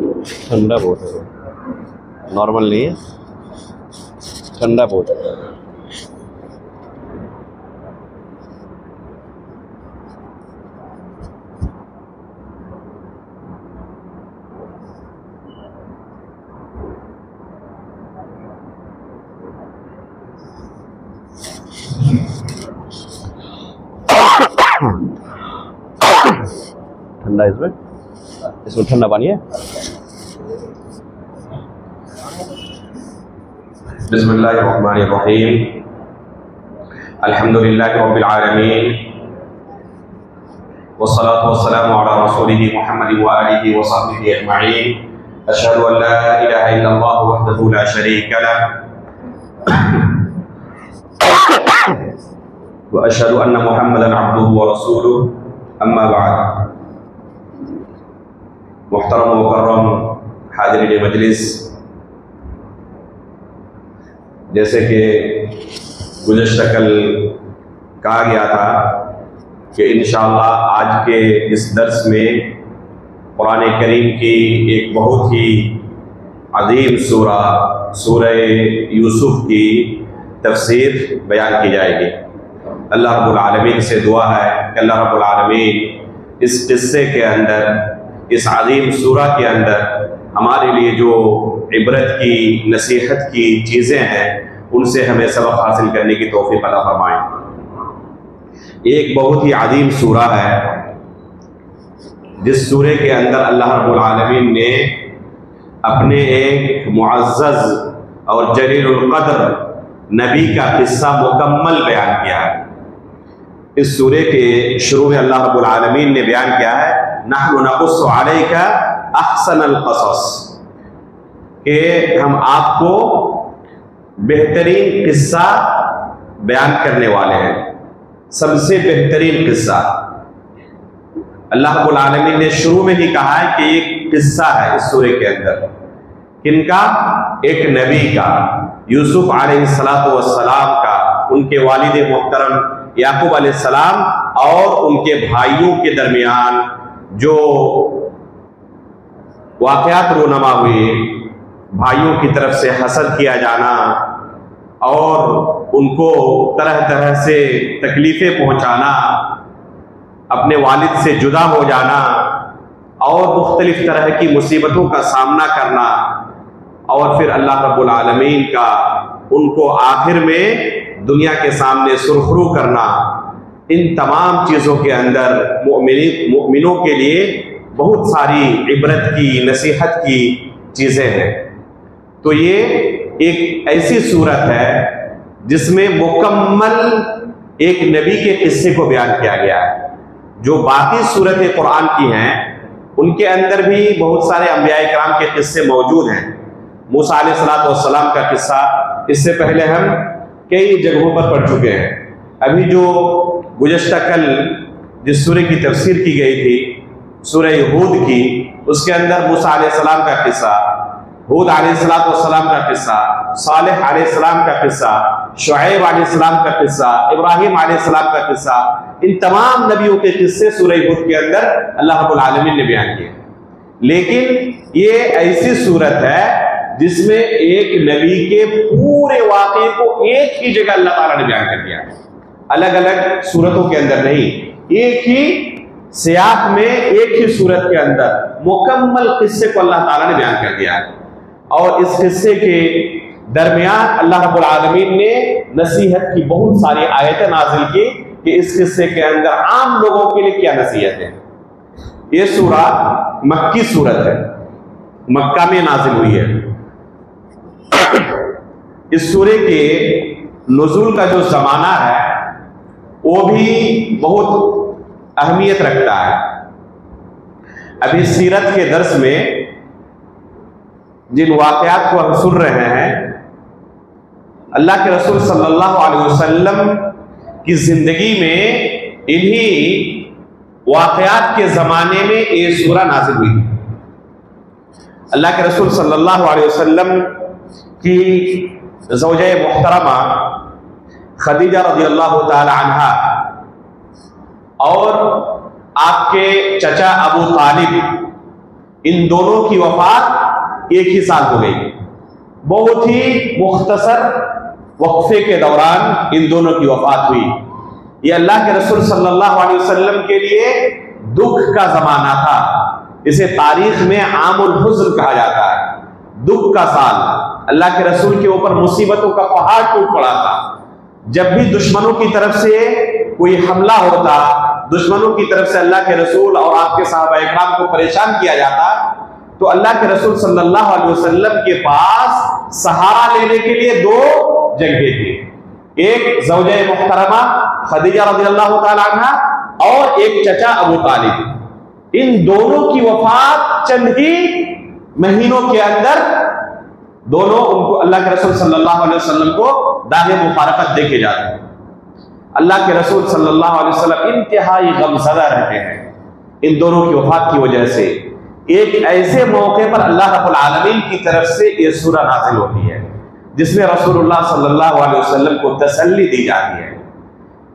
ठंडा बहुत है, नॉर्मल नहीं है, ठंडा बहुत है। ठंडा इसमें ठंडा पानी है। बिस्मिल्लाहिर्रहमानिर्रहीम, अल्हम्दुलिल्लाहि रब्बिल आलमीन, वस्सलातु वस्सलामु अला रसूलिहि मुहम्मदिन व आलिहि व सहबिहि अजमईन। अशहदु अन ला इलाहा इल्लल्लाह वहदहु ला शरीका लह व अशहदु अन्न मुहम्मदन अब्दुहु व रसूलुहु, अम्मा बाद। मुहतरम मुकर्रम हाज़िरीन मजलिस, जैसे कि गुज़श्ता कल कहा गया था कि इंशाअल्लाह आज के इस दर्स में कुरान करीम की एक बहुत ही अजीम सूरह यूसुफ की तफसीर बयान की जाएगी। अल्लाह रब्बुल आलमीन से दुआ है कि अल्लाह रब्बुल आलमीन इस किस्से के अंदर, इस अजीम सूरह के अंदर हमारे लिए जो इबरत की, नसीहत की चीज़ें हैं, उनसे हमें सबक हासिल करने की तौफीक अता फरमाएं। एक बहुत ही अजीम सूरह है, जिस सूरह के अंदर अल्लाह रब्बुल आलमीन ने अपने एक मुअज़्ज़ज़ और जलीलुल क़द्र नबी का किस्सा मुकम्मल बयान किया है। इस सूरह के शुरू में अल्लाह रब्बुल आलमीन ने बयान किया है, नहनु नक़ुस्सु अलैका अहसनल क़सस, कि हम आपको बेहतरीन किस्सा बयान करने वाले हैं, सबसे बेहतरीन किस्सा। अल्लाह रब्बुल आलमीन ने शुरू में ही कहा है कि एक किस्सा है इस सूरह के अंदर, किनका? एक नबी का, यूसुफ अलैहिस्सलातु वस्सलाम का, उनके वालिद मोहतरम याकूब अलैहिस्सलाम और उनके भाइयों के दरमियान जो वाक़यात रूनमा हुए, भाइयों की तरफ से हसद किया जाना और उनको तरह तरह से तकलीफ़ें पहुँचाना, अपने वालिद से जुदा हो जाना और मुख्तलिफ तरह की मुसीबतों का सामना करना, और फिर अल्लाह रब्बुल आलमीन का उनको आखिर में दुनिया के सामने सुरखरू करना, इन तमाम चीज़ों के अंदर मोमिनों के लिए बहुत सारी इबरत की, नसीहत की चीज़ें हैं। तो ये एक ऐसी सूरत है जिसमें मुकम्मल एक नबी के किस्से को बयान किया गया है। जो बाकी सूरतें कुरान की हैं उनके अंदर भी बहुत सारे अंबिया इकराम के किस्से मौजूद हैं। मूसा अलैहिस्सलातु वस्सलाम का किस्सा इससे पहले हम कई जगहों पर पढ़ चुके हैं। अभी जो गुज़श्ता कल जिस सूरह की तफसीर की गई थी, सूरह हूद की, उसके अंदर मूसा अलैहिस्सलाम का किस्सा, हूद अलैहिस्सलातु वस्सलाम का किस्सा, सालेह अलैहिस्सलाम का किस्सा, शुएब अलैहिस्सलाम का किस्सा, इब्राहिम अलैहिस्सलाम का किस्सा, इन तमाम नबियों के किस्से सूरह हूद के अंदर अल्लाह रब्बुल आलमीन ने बयान किए। लेकिन ये ऐसी सूरत है जिसमें एक नबी के पूरे वाक़े को एक ही जगह अल्लाह ताला ने बयान कर दिया, अलग अलग सूरतों के अंदर नहीं, एक ही सियाक में, एक ही सूरत के अंदर मुकम्मल किस्से को अल्लाह ताला ने बयान कर दिया है। और इस किस्से के दरमियान अल्लाह रब्बुल आलमीन ने नसीहत की बहुत सारी आयतें नाजिल की कि इस किस्से के अंदर आम लोगों के लिए क्या नसीहत है। ये सूरह मक्की सूरत है, मक्का में नाजिल हुई है। इस सूरह के नुज़ूल का जो ज़माना है वो भी बहुत अहमियत रखता है। अभी सीरत के दर्स में जिन वाक़यात को हम सुन रहे हैं, अल्लाह के रसूल सल्लल्लाहु अलैहि वसल्लम की ज़िंदगी में इन्हीं वाक़यात के ज़माने में ये सूरह नाज़िल हुई थी। अल्लाह के रसूल सल्लल्लाहु अलैहि वसल्लम की ज़ौजे मोहतरमा खदीजा रज़ियल्लाहु ताला अन्हा और आपके चचा अबू तालिब, इन दोनों की वफात एक ही साल हो गई। बहुत ही मुख्तसर वक्फे के दौरान इन दोनों की वफात हुई। ये अल्लाह के रसूल सल्लल्लाहु अलैहि वसल्लम के लिए दुख का जमाना था। इसे तारीख में आमुल हुज़्न कहा जाता है, दुख का साल। अल्लाह के रसूल के ऊपर मुसीबतों का पहाड़ टूट पड़ा था। जब भी दुश्मनों की तरफ से कोई हमला होता, दुश्मनों की तरफ से अल्लाह के रसूल और आपके सहाबा इकराम को परेशान किया जाता, तो अल्लाह के रसूल सल्लल्लाहु अलैहि वसल्लम के पास सहारा लेने के लिए दो जगह थी। एक ज़ौजे मुहतरमा खदीजा रज़ियल्लाहु ताला अन्हा और एक चचा अबू तालिब। इन दोनों की वफात चंद ही महीनों के अंदर दोनों उनको अल्लाह के रसूल सल्लल्लाहु अलैहि वसल्लम को दागे मुबारकत देके जाते हैं। अल्लाह के रसूल सल्लल्लाहु अलैहि वसल्लम इंतहाई गमज़दा रहते हैं इन दोनों की वफात की वजह से। एक ऐसे मौके पर अल्लाह रब्बुल आलमीन की तरफ से ये सूरह नाज़िल होती है जिसमें रसूलुल्लाह सल्लल्लाहु अलैहि वसल्लम को तसल्ली दी जाती है।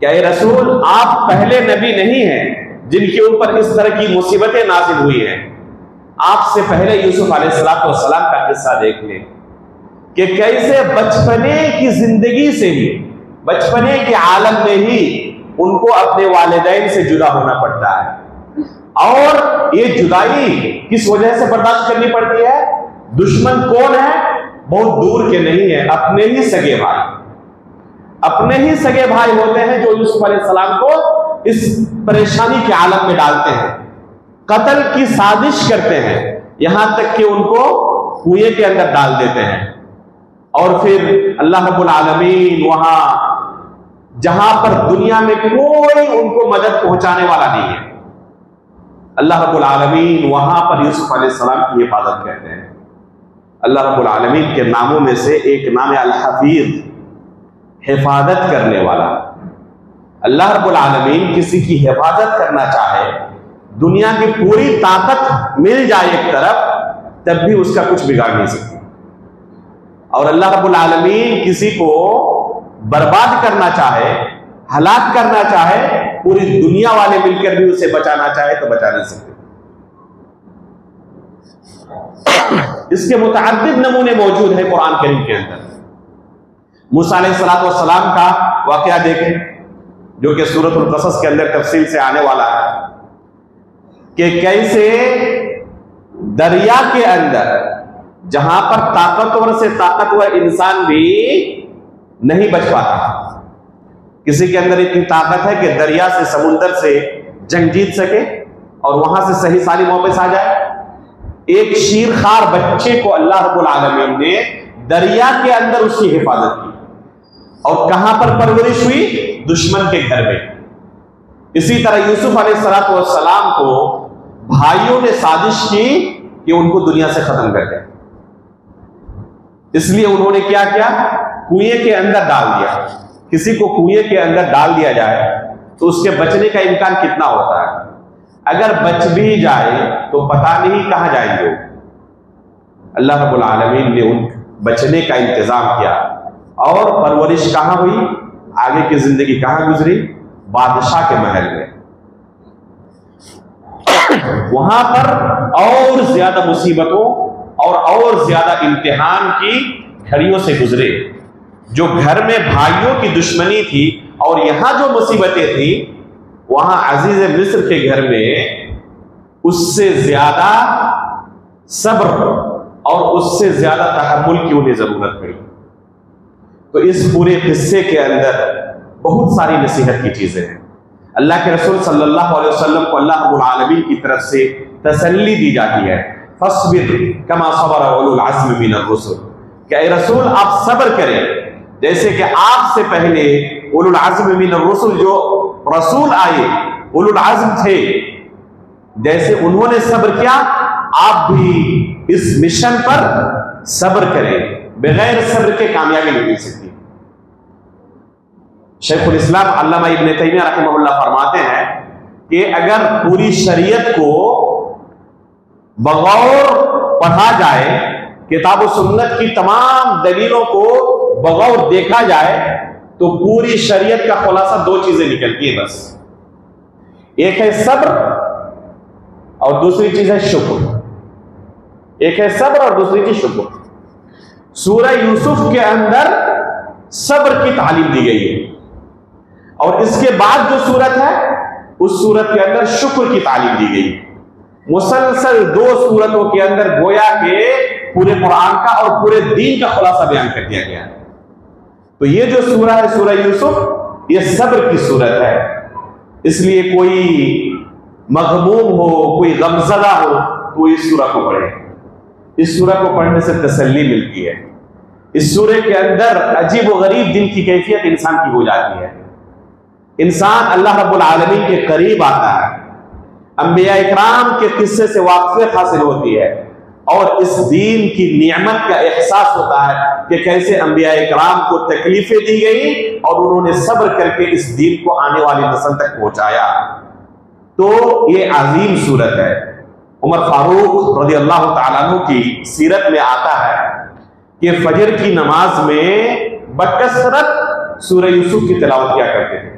क्या ये रसूल आप पहले नबी नहीं हैं जिनके ऊपर इस तरह की मुसीबतें नाज़िल हुई हैं? आपसे पहले यूसुफ अलैहिस्सलाम का किस्सा देख लें कि कैसे बचपने की जिंदगी से ही, बचपने के आलम में ही उनको अपने वालिदैन से जुदा होना पड़ता है। और ये जुदाई किस वजह से बर्दाश्त करनी पड़ती है? दुश्मन कौन है? बहुत दूर के नहीं है, अपने ही सगे भाई। अपने ही सगे भाई होते हैं जो यूसुफ अलैहिस्सलाम को इस परेशानी के आलम में डालते हैं, कत्ल की साजिश करते हैं, यहां तक कि उनको कुएं के अंदर डाल देते हैं। और फिर अल्लाह रब्बुल आलमीन वहां जहां पर दुनिया में कोई उनको मदद पहुंचाने वाला नहीं है, अल्लाह रब्बुल आलमीन वहां पर यूसुफ अलैहिस्सलाम की हिफाजत करते हैं। अल्लाह रब्बुल आलमीन के नामों में से एक नाम है अल हफीज, हिफाजत करने वाला। अल्लाह रब्बुल आलमीन किसी की हिफाजत करना चाहे, दुनिया की पूरी ताकत मिल जाए एक तरफ, तब भी उसका कुछ बिगाड़ नहीं सकती। और अल्लाह रब्बुल आलमीन किसी को बर्बाद करना चाहे, हलाक करना चाहे, पूरी दुनिया वाले मिलकर भी उसे बचाना चाहे तो बचा नहीं सकते। इसके मुतअद्दिद नमूने मौजूद हैं कुरान करीम के अंदर। मूसा अलैहिस्सलाम का वाकया देखें जो कि सूरतुल क़सस के अंदर तफसील से आने वाला है कि कैसे दरिया के अंदर जहां पर ताकतवर से ताकतवर इंसान भी नहीं बच पाता, किसी के अंदर इतनी ताकत है कि दरिया से, समुंदर से जंग जीत सके और वहां से सही सालिम वापस आ जाए। एक शीरखार बच्चे को अल्लाह रब्बुल आलमीन ने दरिया के अंदर उसकी हिफाजत की, और कहां पर परवरिश हुई? दुश्मन के घर में। इसी तरह यूसुफ अलैहिस्सलाम को भाइयों ने साजिश की कि उनको दुनिया से खत्म कर दें, इसलिए उन्होंने क्या किया? कुएं के अंदर डाल दिया। किसी को कुएं के अंदर डाल दिया जाए तो उसके बचने का इम्कान कितना होता है? अगर बच भी जाए तो पता नहीं कहां जाएंगे। अल्लाह रब्बुल आलमीन ने उन बचने का इंतजाम किया और परवरिश कहां हुई, आगे की जिंदगी कहां गुजरी? बादशाह के महल में। वहां पर और ज्यादा मुसीबतों और ज्यादा इम्तिहान की घड़ियों से गुजरे। जो घर में भाइयों की दुश्मनी थी और यहां जो मुसीबतें थी, वहां अजीज मिस्र के घर में उससे ज्यादा सब्र और उससे ज्यादा तहम्मुल की उन्हें जरूरत पड़ी। तो इस पूरे किस्से के अंदर बहुत सारी नसीहत की चीजें हैं। अल्लाह के रसूल सल्लल्लाहु अलैहि वसल्लम को अल्लाह रब्बुल आलमीन की तरफ से तसल्ली दी जाती है, फस्बिर कमा सबरा उलुल अज़्म मिनर रुसूल, कि ऐ रसूल आप सब्र करें जैसे कि आपसे पहले उलुल अज़्म मिनर रुसूल जो रसूल आए, उलुल अज़्म थे, जैसे उन्होंने सब्र किया आप भी इस मिशन पर सब्र करें। बगैर सब्र के कामयाबी नहीं मिल सकती। शेखुल इस्लाम अल्लामा इब्न तैमिया रहमहुल्लाह फरमाते हैं कि अगर पूरी शरीयत को बगौर पढ़ा जाए, किताब सुन्नत की तमाम दलीलों को बगौर देखा जाए, तो पूरी शरीयत का खुलासा दो चीजें निकलती है बस। एक है सब्र और दूसरी चीज है शुक्र। एक है सब्र और दूसरी थी शुक्र। सूरह यूसुफ के अंदर सब्र की तालीम दी गई है और इसके बाद जो सूरत है उस सूरत के अंदर शुक्र की तालीम दी गई। मुसलसल 2 सूरतों के अंदर गोया के पूरे कुरान का और पूरे दीन का खुलासा बयान कर दिया गया। तो ये जो सूरह है सूरह यूसुफ, ये सब्र की सूरत है। इसलिए कोई मग़मूम हो, कोई गमज़दा हो तो इस सूरह को पढ़े। इस सूरह को पढ़ने से तसल्ली मिलती है। इस सूरह के अंदर अजीब व गरीब दिल की कैफियत इंसान की हो जाती है। इंसान अल्लाह रब्बुल आलमीन के करीब आता है, अंबिया इकराम के किस्से से वाक़फ़ियत हासिल होती है और इस दीन की नियमत का एहसास होता है कि कैसे अंबिया इकराम को तकलीफें दी गई और उन्होंने सब्र करके इस दीन को आने वाली नस्ल तक पहुंचाया। तो ये अजीम सूरत है। उमर फारूक रज़ी अल्लाह ताला अन्हु की सीरत में आता है कि फजर की नमाज में बकसरत सूरह यूसुफ की तिलावत किया करते थे।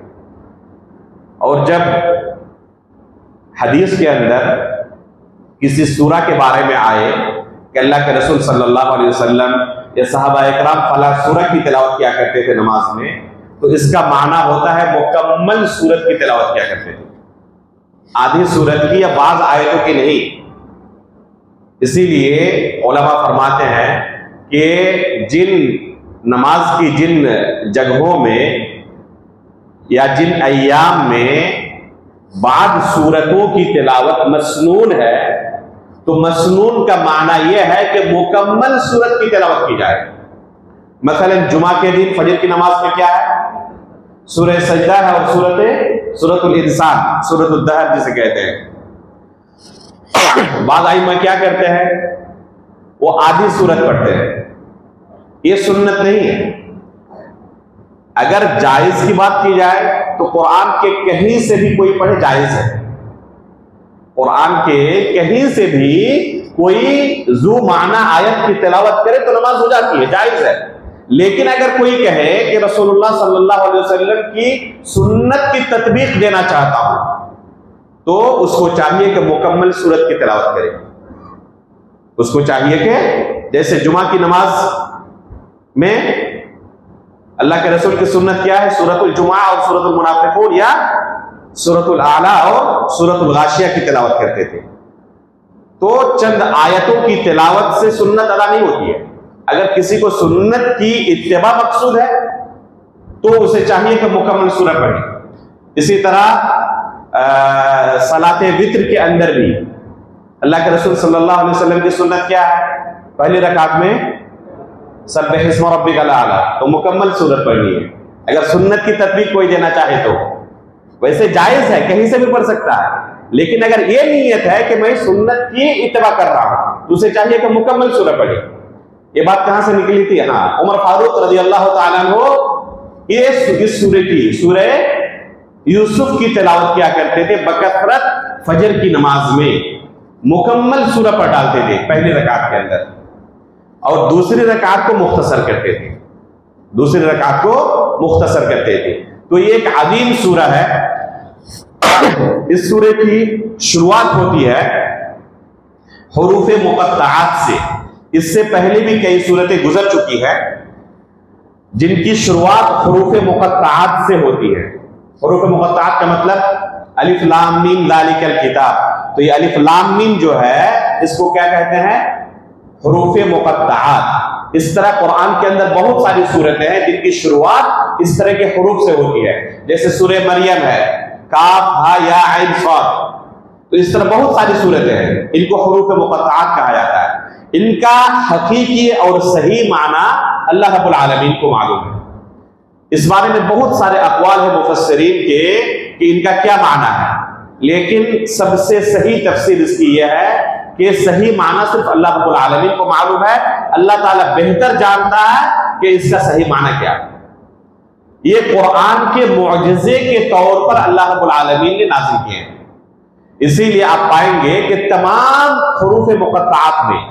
और जब हदीस के अंदर किसी सूरा के बारे में आए कि अल्लाह के रसूल सल्लल्लाहु अलैहि वसल्लम या सहाबा इकराम फला सूरा की तिलावत किया करते थे नमाज में, तो इसका माना होता है मुकम्मल सूरत की तिलावत किया करते थे, आधी सूरत की या बाज आयतों की नहीं। इसीलिए उलमा फरमाते हैं कि जिन नमाज की जिन जगहों में या जिन अय्याम में बाद सूरतों की तिलावत मसनून है, तो मसनून का माना यह है कि मुकम्मल सूरत की तिलावत की जाए। मसलन जुमा के दिन फजर की नमाज में क्या है, सूरह सजदा है और सूरतुल इंसान, सूरतुल दहर जिसे कहते हैं। बाद आई में क्या करते हैं, वो आधी सूरत पढ़ते हैं। ये सुन्नत नहीं है। अगर जायज की बात की जाए तो कुरान के कहीं से भी कोई पढ़े जायज है। कुरान के कहीं से भी कोई जू माना आयत की तिलावत करे तो नमाज हो जाती है, जायज है। लेकिन अगर कोई कहे कि रसूलुल्लाह सल्लल्लाहु अलैहि वसल्लम की सुन्नत की तत्बीक देना चाहता हूं, तो उसको चाहिए कि मुकम्मल सूरत की तिलावत करे। उसको चाहिए कि जैसे जुमा की नमाज में अल्लाह के रसूल की सुन्नत क्या है, सूरतुल जुमा और सूरतुल मुनाफिकून या सूरतुल आला और सूरतुल गाशिया की तिलावत करते थे। तो चंद आयतों की तिलावत से सुन्नत अदा नहीं होती है। अगर किसी को सुन्नत की इत्तिबा मकसूद है तो उसे चाहिए कि मुकम्मल सूरत पढ़े। इसी तरह सलाते वित्र के अंदर भी अल्लाह के रसूल सल्लल्लाहु अलैहि वसल्लम की सुन्नत क्या है, पहली रकात में सब्बिह इस्म रब्बिकल आला, तो मुकम्मल सूरत पढ़नी है। अगर सुन्नत की तत्बीक कोई देना चाहे तो वैसे जायज है, कहीं से भी पढ़ सकता है। लेकिन अगर ये नीयत है कि मैं सुन्नत की इत्तिबा कर रहा हूं तो उसे चाहिए कि मुकम्मल सूरत पढ़े। ये बात कहां से निकली थी, हाँ, उमर फारूक रज़ी अल्लाह ताला अन्हु इस सूरह यूसुफ की तिलावत किया करते थे बकसरत फजर की नमाज में। मुकम्मल सूरत पढ़ डालते थे पहली रकात के अंदर और दूसरी रकात को मुख्तसर करते थे, दूसरी रकात को मुख्तसर करते थे। तो ये एक अजीम सूरह है। इस सूरह की शुरुआत होती है हुरूफ़े मुक़त्तआत से। इससे पहले भी कई सूरतें गुजर चुकी हैं जिनकी शुरुआत हुरूफ़े मुक़त्तआत से होती है। हुरूफ़े मुक़त्तआत का मतलब अलिफ लाम मीम ज़ालिकल किताब। तो ये अलिफ लाम मीम जो है इसको क्या कहते हैं, हुरूफ़े मुक़त्तआत। इस तरह कुरान के अंदर बहुत सारी सूरतें हैं जिनकी शुरुआत इस तरह के हुरूफ से होती है। जैसे सूरह मरियम है, काफ हा या ऐन साद। तो इस तरह बहुत सारी सूरतें हैं, इनको हुरूफ़े मुक़त्तआत कहा जाता है। इनका हकीकी और सही माना अल्लाह रब्बुल आलमीन को मालूम है। इस बारे में बहुत सारे अक़वाल है मुफस्सिरीन के कि इनका क्या माना है, लेकिन सबसे सही तफसीर इसकी यह है कि सही माना सिर्फ अल्लाह रब्बुल आलमीन को मालूम है। अल्लाह ताला बेहतर जानता है कि इसका सही माना क्या है। ये कुरान के मुअजिज़े के तौर पर अल्लाह रब्बुल आलमीन ने नाज़िल किए हैं। इसीलिए आप पाएंगे कि तमाम हुरूफ़े मुक़त्तआत में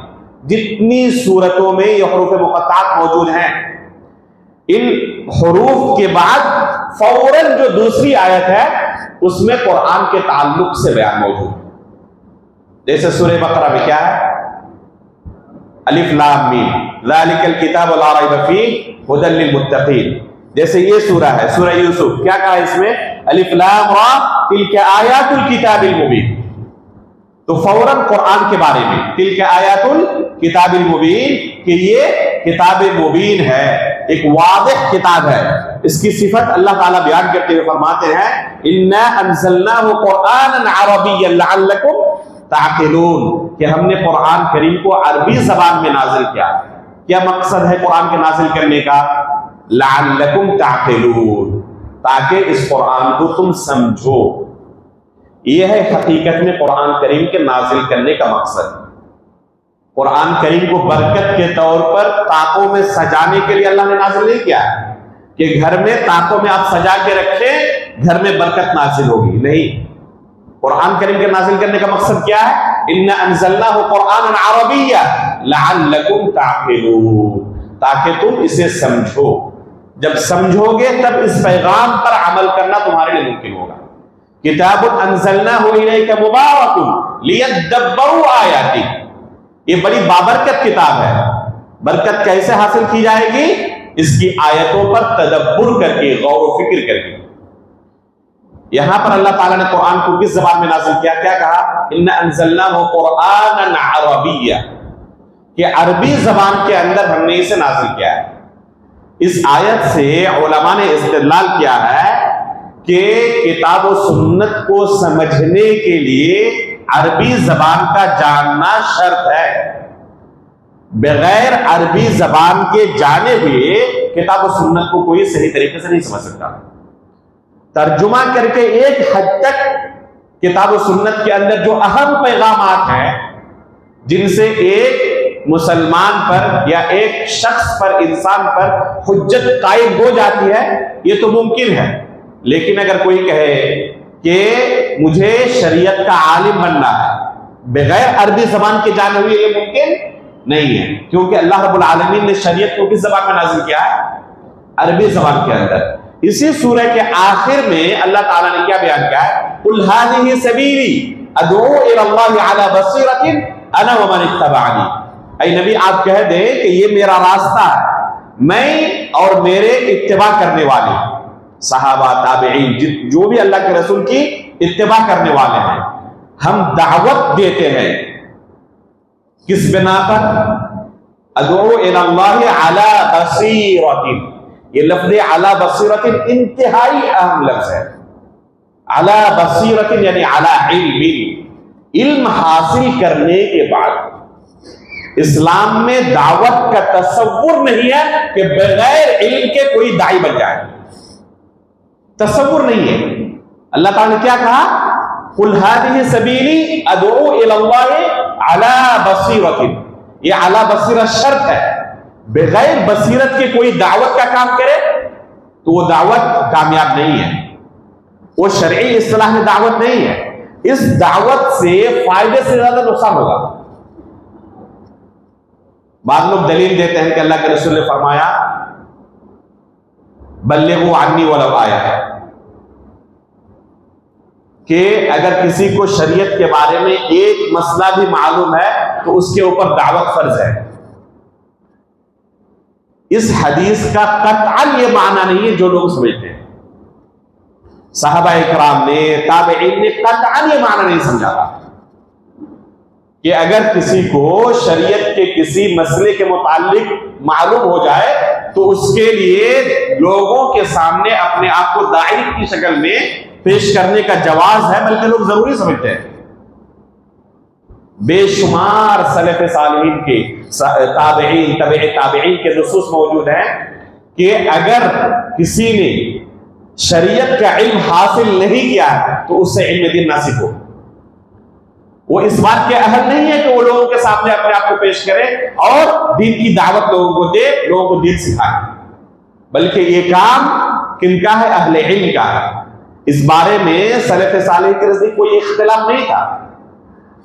जितनी सूरतों में ये हुरूफ़े मुक़त्तआत मौजूद हैं, इन हुरूफ के बाद फौरन जो दूसरी आयत है उसमें कुरान के ताल्लुक से बयान मौजूद है। जैसे सूरह बकरा में क्या है, अलिफ लाम मीम ज़ालिकल किताबु ला रैब फीहि हुदल लिल मुत्तकीन। जैसे ये सूरा है, सूरा यूसुफ, क्या कहा इसमें? अलिफ लाम रा तिल्का आयातुल किताबिल मुबीन। तो फौरन कुरान के बारे में तिल्का आयातुल किताबिल मुबीन कि ये किताब मुबीन है, एक वाज़ेह किताब है। इसकी सिफत अल्लाह ताला बयान करते हुए फरमाते हैं इन्ना अंज़लनाहु कुरआनन अरबिय्यन लअल्लकुम ताक़िलून, कि हमने कुरान करीम को अरबी जबान में नाजिल किया। क्या मकसद है कुरान के नाजिल करने का? लअल्लकुम ताक़िलून, ताकि इस कुरान को तुम समझो। यह है हकीकत में कुरान करीम के नाजिल करने का मकसद। कुरान करीम को बरकत के तौर पर ताकों में सजाने के लिए अल्लाह ने नाजिल नहीं किया कि घर में ताकों में आप सजा के रखें, घर में बरकत नाजिल होगी, नहीं। कुरान करीम के नाजिल करने का मकसद क्या है? इन्ना अंज़लनाहु कुरआनन अरबिय्यन लअल्लकुम ताक़िलून, ताकि तुम इसे समझो। जब समझोगे तब इस पैगाम पर अमल करना तुम्हारे लिए मुमकिन होगा। किताबुन अंज़लनाहु इलैका मुबारकुन लियद्दब्बरू आयातिही, ये बड़ी बाबरकत किताब है। बरकत कैसे हासिल की जाएगी? इसकी आयतों पर तदब्बुर करके, गौर व फिक्र करके। यहां पर अल्लाह ताला ने कुरान को किस जबान में नाज़िल किया? क्या कहा? इन्ना अंज़लनाहु कुरआनन अरबिय्या, कि अरबी जबान के अंदर हमने इसे नाज़िल किया है। इस आयत से उलमा ने इस्तेदलाल किया है कि किताब व सुन्नत को समझने के लिए अरबी जबान का जानना शर्त है। बगैर अरबी जबान के जाने हुए किताब व सुन्नत को कोई सही तरीके से नहीं समझ सकता। तर्जुमा करके एक हद तक किताब व सुन्नत के अंदर जो अहम पैगामात हैं, जिनसे एक मुसलमान पर या एक शख्स पर, इंसान पर हुज्जत कायम हो जाती है, ये तो मुमकिन है। लेकिन अगर कोई कहे कि मुझे शरीयत का आलिम बनना है, बगैर अरबी जबान के जाने हुए ये मुमकिन नहीं है, क्योंकि अल्लाह रब्बुल आलमीन ने शरीयत को किस जबान में नाज़िल किया है? अरबी जबान के अंदर। इसी सूरह के आखिर में अल्लाह ताला ने क्या बयान किया है? कुल हाज़िही सबीली अदऊ इलल्लाहि अला बसीरतिन अना व मन इत्तबअनी। ऐ नबी, आप कह दें कि ये मेरा रास्ता है, मैं और मेरे इत्तिबा करने वाले सहाबा ताबईन, जो भी अल्लाह के रसूल की इत्तिबा करने वाले हैं, हम दावत देते हैं किस बिना पर? अदऊ इलल्लाहि अला बसीरतिन। ये लफ्ज़ अला बसीरतिन इंतहाई अहम लफ्ज़ है। अला बसीरतिन यानी अला इल्मिन, इल्म हासिल करने के बाद। इस्लाम में दावत का तसव्वुर नहीं है कि बगैर इल्म के कोई दाई बन जाए, तसव्वुर नहीं है। अल्लाह ताला ने क्या कहा? कुल हाज़िही सबीली अदऊ इलल्लाहि अला बसीरतिन। ये अला बसीरत शर्त है। बगैर बसीरत के कोई दावत का काम करे तो वो दावत कामयाब नहीं है, वो शरई इस्तिलाह में दावत नहीं है। इस दावत से फायदे से ज्यादा नुकसान होगा। बाद लोग दलील देते हैं कि अल्लाह के रसूल ने फरमाया बल्लिगू अन्नी वलौ आया, कि अगर किसी को शरीयत के बारे में एक मसला भी मालूम है तो उसके ऊपर दावत फर्ज है। इस हदीस का कतअन ये माना नहीं है जो लोग समझते हैं। साहबा इकराम ने, ताबईन ने कतअन ये माना नहीं समझा था कि अगर किसी को शरीयत के किसी मसले के मुतालिक मालूम हो जाए तो उसके लिए लोगों के सामने अपने आप को दाई की शक्ल में पेश करने का जवाज है, बल्कि लोग जरूरी समझते हैं। बेशुमार सलफ सालिहीन के, ताबईन, तबे ताबईन के नुसूस मौजूद हैं कि अगर किसी ने शरीयत का इल्म हासिल नहीं किया तो उससे इल्म दीन ना सीखो। वो इस बात के अहल नहीं है कि वो लोगों के सामने अपने आप को पेश करे और दीन की दावत लोगों को दे, लोगों को दीन सिखाए, बल्कि ये काम किनका है? अहले इल्म का है। इस बारे में सलफ सालिह के नजदीक कोई इख्तिलाफ नहीं था।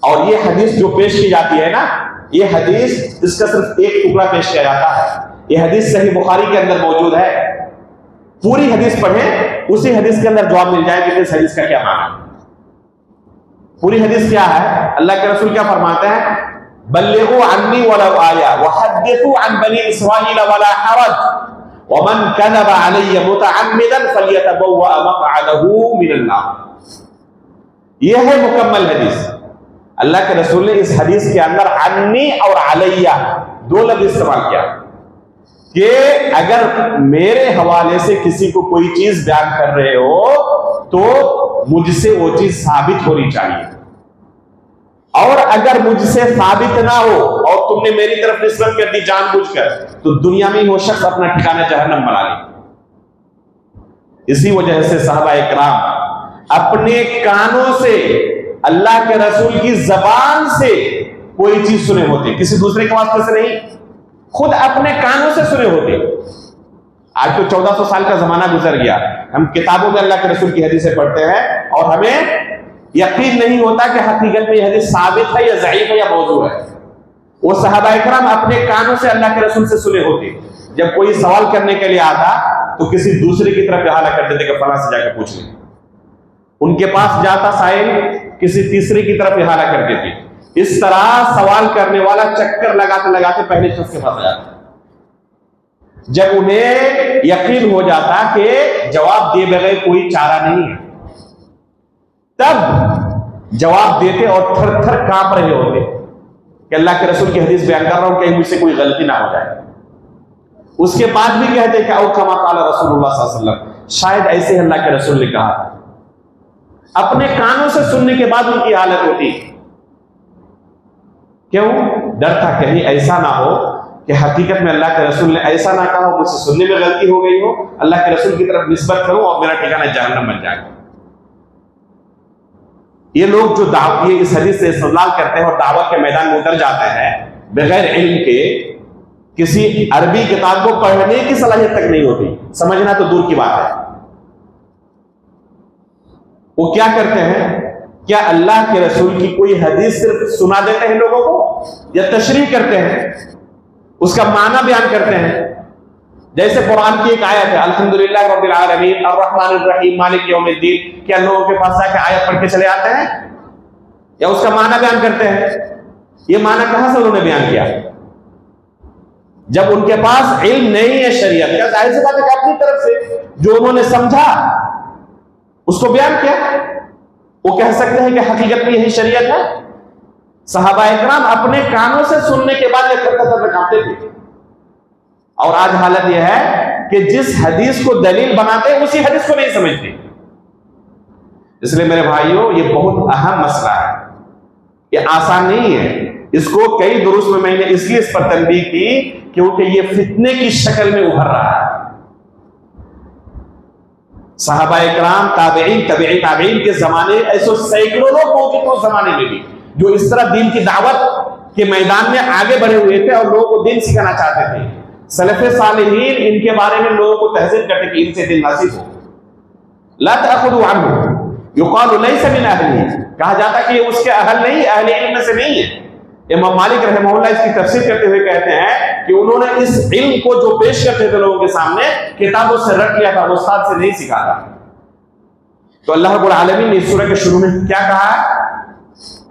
और ये हदीस जो पेश की जाती है ना, ये हदीस, इसका सिर्फ एक टुकड़ा पेश किया जाता है। ये हदीस सही बुखारी के अंदर मौजूद है। पूरी हदीस पढ़ें, उसी हदीस के अंदर जवाब मिल जाएगा कि इस हदीस का क्या माना है। पूरी हदीस क्या है? अल्लाह के रसूल क्या फरमाते हैं? बल्लिगू अन्नी वलौ आया वहद्दिथू अन बनी इस्राईल वला हरज वमन कज़ब अलैया मुतअम्मिदन फल्यतबव्वा मक़अदहू मिनन नार। यह है मुकम्मल हदीस। अल्लाह के रसूल ने इस हदीस के अंदर अन्नी और अलैया दो लफ्ज़ इस्तेमाल किया कि अगर मेरे हवाले से किसी को कोई चीज बयान कर रहे हो तो मुझसे वो चीज साबित होनी चाहिए, और अगर मुझसे साबित ना हो और तुमने मेरी तरफ निस्बत कर दी जानबूझकर, तो दुनिया में ही वो शख्स अपना ठिकाना जहन्नम बना ले। इसी वजह से सहाबा इकराम अपने कानों से अल्लाह के रसूल की जबान से कोई चीज सुने होते, किसी दूसरे के वास्ते से नहीं, खुद अपने कानों से सुने होते। आज तो 1400 साल का जमाना गुजर गया, हम किताबों में अल्लाह के रसूल की हदीसें पढ़ते हैं और हमें यकीन नहीं होता कि हकीकत में यह हदीस साबित है या ज़ईफ है या मौजू है। वो सहाबा इकराम अपने कानों से अल्लाह के रसूल से सुने होते। जब कोई सवाल करने के लिए आता तो किसी दूसरे की तरफ इहाला कर देते कि फलां से जाकर पूछ लें। उनके पास जाता साइल किसी तीसरे की तरफ इहाला कर देते। इस तरह सवाल करने वाला चक्कर लगाते लगाते पहले शख्स के पास आ जाता। जब उन्हें यकीन हो जाता कि जवाब दिए बगैर कोई चारा नहीं है, तब जवाब देते और थर थर कांप रहे होते कि अल्लाह के रसूल की हदीस बयान कर रहा हूं, कहीं मुझसे कोई गलती ना हो जाए। उसके बाद भी कहते कि औ कमा काला रसूलुल्लाह सल्लल्लाहु अलैहि वसल्लम, शायद ऐसे ही अल्लाह के रसूल ने कहा। अपने कानों से सुनने के बाद उनकी हालत होती। क्यों? डर था कहीं ऐसा ना हो कि हकीकत में अल्लाह के रसूल ने ऐसा ना कहा, मुझसे सुनने में गलती हो गई हो, अल्लाह के रसूल की तरफ निस्बत करूं और मेरा ठिकाना जहन्नम बन जाएगा। ये लोग जो ये इस हदीस से इस्तेमाल करते हैं और दावत के मैदान में उतर जाते हैं बगैर इल्म के, किसी अरबी किताब को पढ़ने की सलाहियत तक नहीं होती, समझना तो दूर की बात है। वो क्या करते हैं? क्या अल्लाह के रसूल की कोई हदीस सिर्फ सुना देते हैं लोगों को, या तशरीह करते हैं, उसका माना बयान करते हैं? जैसे कुरान की एक आयत है, अल्हम्दुलिल्लाह रब्बिल आलमीन अर्रहमानिर रहीम मालिक यौमिद्दीन, क्या लोगों के पास जाके आयत पढ़ के चले आते हैं या उसका माना बयान करते हैं? ये माना कहां से उन्होंने बयान किया? जब उनके पास इल्म नहीं है शरीयत का, जाहिर सी बात है कि अपनी तरफ से जो उन्होंने समझा उसको बयान किया। वो कह सकते हैं कि हकीकत में यही शरीयत है। सहाबा इकराम अपने कानों से सुनने के बाद कांपते थे। और आज हालत यह है कि जिस हदीस को दलील बनाते हैं उसी हदीस को नहीं समझते। इसलिए मेरे भाइयों, ये बहुत अहम मसला है, ये आसान नहीं है। इसको कई दुरुस में मैंने इसलिए इस पर तनबीह की क्योंकि ये फितने की शक्ल में उभर रहा है। सहाबा इकराम, ताबईन, तबई ताबईन के जमाने ऐसे सैकड़ों लोग मौजूद थे उस जमाने में भी जो इस तरह दीन की दावत के मैदान में आगे बढ़े हुए थे और लोगों को दीन सिखाना चाहते थे। सलफ़े सालिहीन इनके बारे में लोगों को तहज़ीर करते कि इनसे दीन नासिब हो। ला तअख़ुदू अन्हु युक़ालु लैसा मिन अहलिही, कहा जाता कि ये उसके अहल नहीं, अहले इल्म में से नहीं है। इमाम मालिक रहमहुल्लाह इसकी तफसीर करते हुए कहते हैं कि उन्होंने इस इल्म को जो पेश करते थे लोगों के सामने, किताबों से रट लिया था, उस्ताद से नहीं सीखा था। तो अल्लाह रब्बुल आलमीन ने इस सूरह के शुरू में क्या कहा?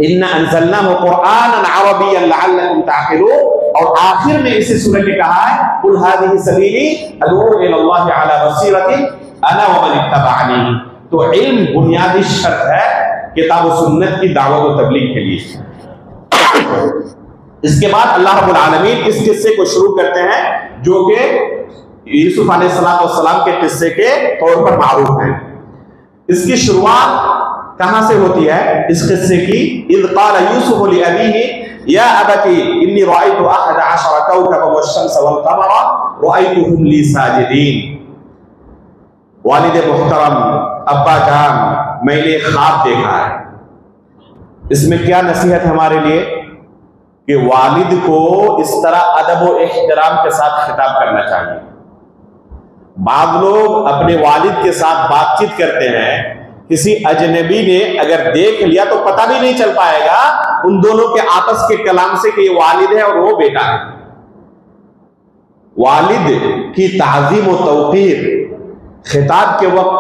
इन्ना अंज़लनाहु क़ुरआनन अरबिय्यन लअल्लकुम ताक़िलून, और आखिर में इसी सूरह में कहा है कुल हाज़िही सबीली अदऊ इलल्लाहि अला बसीरतिन अना व मन इत्तबअनी। तो इल्म बुनियादी शर्त है किताब व सुन्नत की दावत व तबलीग के लिए। इसके बाद अल्लाह रब्बुल आलमीन इस किस्से को शुरू करते हैं जो कि यूसुफ अलैहिस्सलाम के किस्से के तौर पर मारूफ है। इसकी शुरुआत कहां से होती है इस किस्से की? इज़ क़ाल यूसुफ लि अबीही या अबती इन्नी रअयतु अहद अशरा कौकबन वश्शम्स वल क़मरा रअयतुहुम ली साजिदीन। वालिद मुहतरम, अब्बा जान, मैंने ख्वाब देखा है। इसमें क्या नसीहत हमारे लिए कि वालिद को इस तरह अदब और एहतराम के साथ खिताब करना चाहिए। बाद लोग अपने वालिद के साथ बातचीत करते हैं, किसी अजनबी ने अगर देख लिया तो पता भी नहीं चल पाएगा उन दोनों के आपस के कलाम से कि ये वालिद है और वो बेटा है। वालिद की ताज़ीम और तौक़ीर, खिताब के वक्त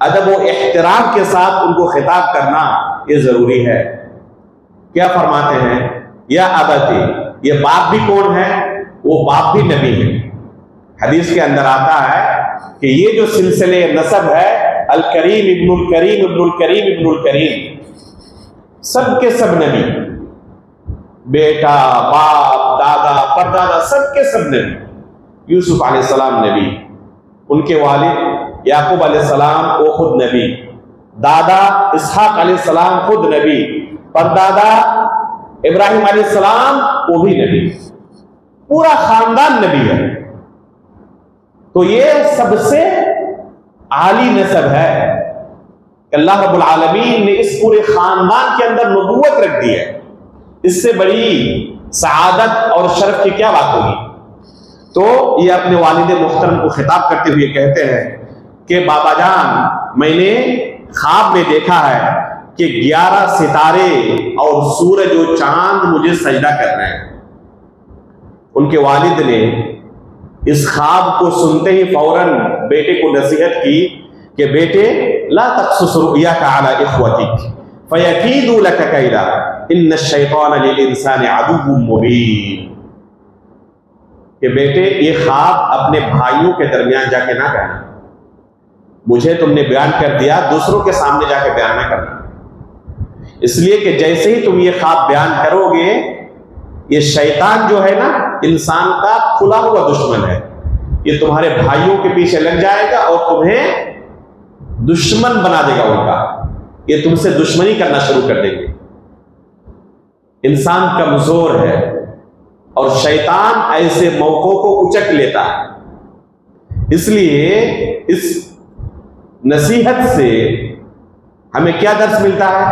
अदब और एहतराम के साथ उनको खिताब करना ये जरूरी है। क्या फरमाते हैं? या अबती, ये बाप भी कौन है? वो बाप भी नबी है। हदीस के अंदर आता है कि ये जो सिलसिले नसब है, अल करीम इब्नुल करीम इब्नुल करीम इब्नुल करीम, सबके सब नबी, बेटा, बाप, दादा, परदादा, सबके सब नबी। यूसुफ अलैहिस्सलाम नबी, उनके वालिद याकूब अलैहिस्सलाम वो खुद नबी, दादा इसहाक अलैहिस्सलाम खुद नबी, परदादा इब्राहिम अलैहिस्सलाम वो भी नबी, पूरा खानदान नबी है। तो ये सबसे आली नसब है। अल्लाह रब्बुल आलमीन ने इस पूरे खानदान के अंदर नबूवत रख दी है। इससे बड़ी सआदत और शर्फ की क्या बात होगी? तो ये अपने वालिद मुहतरम को खिताब करते हुए कहते हैं कि बाबा जान, मैंने ख्वाब में देखा है कि 11 सितारे और सूरज और चांद मुझे सजदा कर रहे हैं। उनके वालिद ने इस ख्वाब को सुनते ही फौरन बेटे को नसीहत की कि बेटे, ला तक़्सुस रुय्याका अला इख्वतिक फयकीदू लक कैदा इन्न शैतान लिल इंसानि अदुव्वुम मुबीन। कि बेटे, ये ख्वाब अपने भाइयों के दरमियान जाके ना कहना, मुझे तुमने बयान कर दिया, दूसरों के सामने जाके बयान ना करना। इसलिए कि जैसे ही तुम ये ख्वाब बयान करोगे, ये शैतान जो है ना, इंसान का खुला हुआ दुश्मन है, ये तुम्हारे भाइयों के पीछे लग जाएगा और तुम्हें दुश्मन बना देगा उनका, ये तुमसे दुश्मनी करना शुरू कर देंगे। इंसान कमजोर है और शैतान ऐसे मौकों को उचक लेता है। इसलिए इस नसीहत से हमें क्या दर्स मिलता है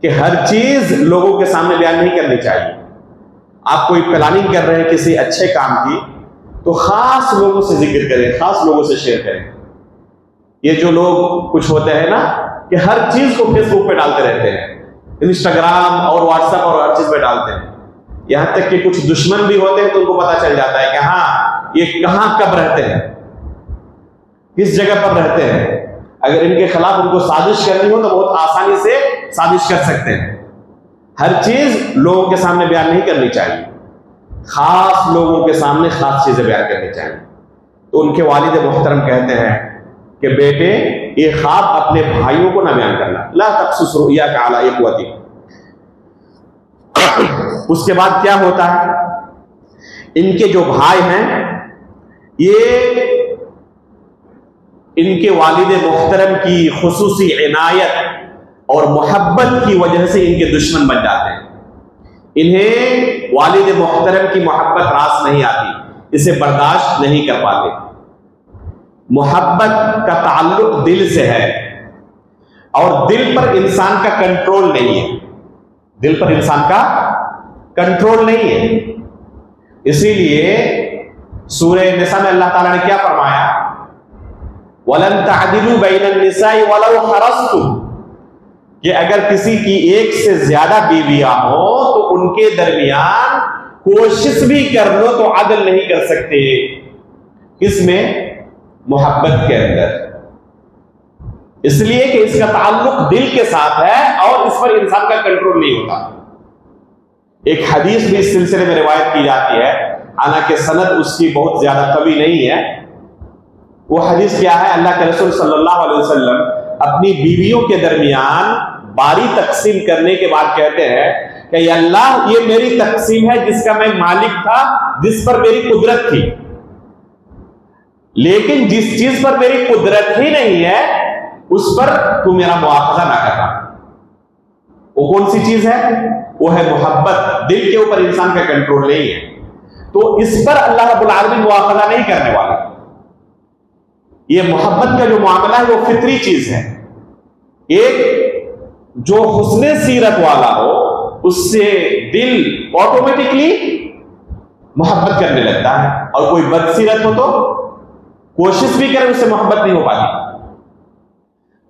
कि हर चीज लोगों के सामने बयान नहीं करनी चाहिए। आप कोई प्लानिंग कर रहे हैं किसी अच्छे काम की, तो खास लोगों से जिक्र करें, खास लोगों से शेयर करें। ये जो लोग कुछ होते हैं ना कि हर चीज को फेसबुक पे डालते रहते हैं, इंस्टाग्राम और व्हाट्सएप और हर चीज पे डालते हैं, यहां तक कि कुछ दुश्मन भी होते हैं तो उनको पता चल जाता है कि हाँ, ये कहां कब रहते हैं, किस जगह पर रहते हैं। अगर इनके खिलाफ उनको साजिश करनी हो तो बहुत आसानी से साजिश कर सकते हैं। हर चीज लोगों के सामने बयान नहीं करनी चाहिए, खास लोगों के सामने खास चीजें बयान करनी चाहिए। तो उनके वालिद मुहतरम कहते हैं कि बेटे, ये ख्वाब अपने भाइयों को ना बयान करना, ला तक़्सुस रुय्याका अला इख्वतिक। उसके बाद क्या होता है, इनके जो भाई हैं, ये इनके वालिद मुहतरम की खुसूसी इनायत और मोहब्बत की वजह से इनके दुश्मन बन जाते हैं। इन्हें वालिद मुहतरम की मोहब्बत रास नहीं आती, इसे बर्दाश्त नहीं कर पाते। मोहब्बत का ताल्लुक दिल से है और दिल पर इंसान का कंट्रोल नहीं है, दिल पर इंसान का कंट्रोल नहीं है। इसीलिए सूरह निसा में अल्लाह ताला ने क्या फरमाया, वलन तअदिलू बैनन निसाई वलौ हरस्तुम, कि अगर किसी की एक से ज्यादा बीवियां हो तो उनके दरमियान कोशिश भी कर लो तो अदल नहीं कर सकते। इसमें मोहब्बत के अंदर, इसलिए कि इसका ताल्लुक दिल के साथ है और इस पर इंसान का कंट्रोल नहीं होता। एक हदीस भी इस सिलसिले में रिवायत की जाती है, हालांकि सनद उसकी बहुत ज्यादा कवी नहीं है। वो हदीस क्या है, अल्लाह के रसूल सल्लल्लाहु अलैहि वसल्लम अपनी बीवियों के दरमियान बारी तकसीम करने के बाद कहते हैं कि अल्लाह, ये मेरी तकसीम है जिसका मैं मालिक था, जिस पर मेरी कुदरत थी, लेकिन जिस चीज पर मेरी कुदरत ही नहीं है उस पर तू मेरा मुआखजा ना करना। वो कौन सी चीज है? वो है मोहब्बत। दिल के ऊपर इंसान का कंट्रोल नहीं है, तो इस पर अल्लाह रब्बुल आलमीन मुआखजा नहीं करने वाला। ये मोहब्बत का जो मामला है वो फितरी चीज है। एक जो हुस्ने सीरत वाला हो उससे दिल ऑटोमेटिकली मोहब्बत करने लगता है, और कोई बदसीरत हो तो कोशिश भी करे उससे मोहब्बत नहीं हो पाती।